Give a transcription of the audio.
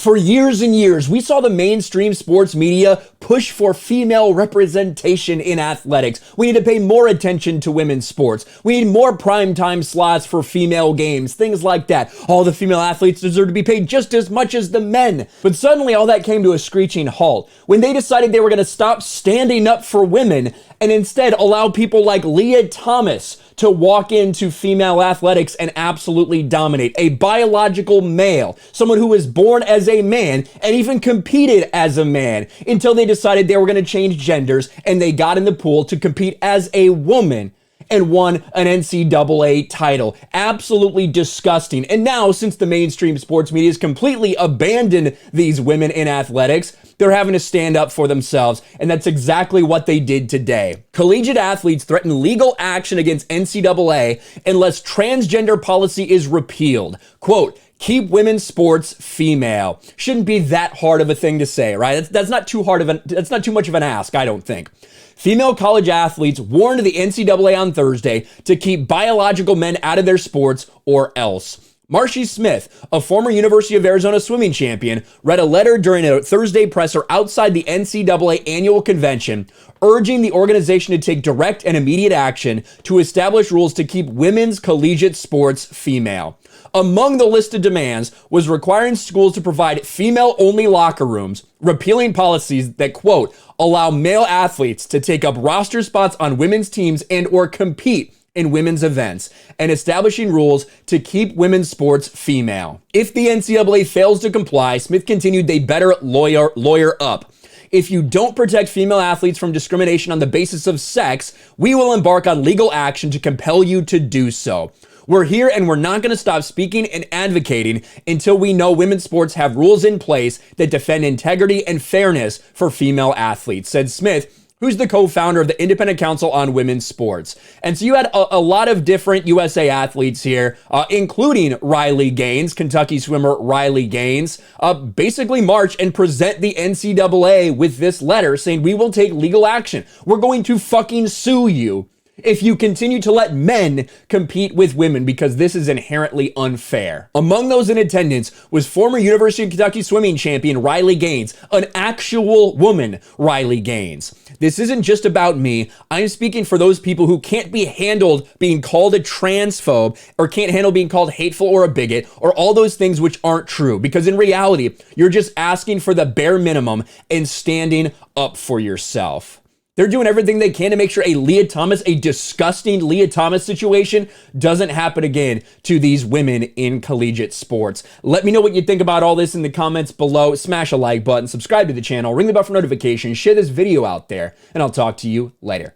For years and years, we saw the mainstream sports media push for female representation in athletics. We need to pay more attention to women's sports. We need more primetime slots for female games, things like that. All the female athletes deserve to be paid just as much as the men. But suddenly all that came to a screeching halt when they decided they were going to stop standing up for women and instead allow people like Leah Thomas to walk into female athletics and absolutely dominate. A biological male, someone who was born as a man and even competed as a man until they decided they were going to change genders and they got in the pool to compete as a woman and won an NCAA title. Absolutely disgusting. And now, since the mainstream sports media has completely abandoned these women in athletics, they're having to stand up for themselves, and that's exactly what they did today. Collegiate athletes threaten legal action against NCAA unless transgender policy is repealed. Quote, keep women's sports female. Shouldn't be that hard of a thing to say, right? That's not too much of an ask, I don't think. Female college athletes warned the NCAA on Thursday to keep biological men out of their sports or else. Marcy Smith, a former University of Arizona swimming champion, read a letter during a Thursday presser outside the NCAA annual convention, urging the organization to take direct and immediate action to establish rules to keep women's collegiate sports female. Among the list of demands was requiring schools to provide female-only locker rooms, repealing policies that, quote, allow male athletes to take up roster spots on women's teams and or compete in women's events, and establishing rules to keep women's sports female. If the NCAA fails to comply, Smith continued, they better lawyer up. If you don't protect female athletes from discrimination on the basis of sex, we will embark on legal action to compel you to do so. We're here and we're not going to stop speaking and advocating until we know women's sports have rules in place that defend integrity and fairness for female athletes, said Smith, who's the co-founder of the Independent Council on Women's Sports. And so you had a lot of different USA athletes here, including Riley Gaines, Kentucky swimmer Riley Gaines, basically march and present the NCAA with this letter saying, we will take legal action. We're going to fucking sue you if you continue to let men compete with women, because this is inherently unfair. Among those in attendance was former University of Kentucky swimming champion Riley Gaines, an actual woman, Riley Gaines. This isn't just about me. I'm speaking for those people who can't be handled being called a transphobe or can't handle being called hateful or a bigot or all those things which aren't true, because in reality, you're just asking for the bare minimum and standing up for yourself. They're doing everything they can to make sure a disgusting Leah Thomas situation doesn't happen again to these women in collegiate sports. Let me know what you think about all this in the comments below. Smash a like button, subscribe to the channel, ring the bell for notifications, share this video out there, and I'll talk to you later.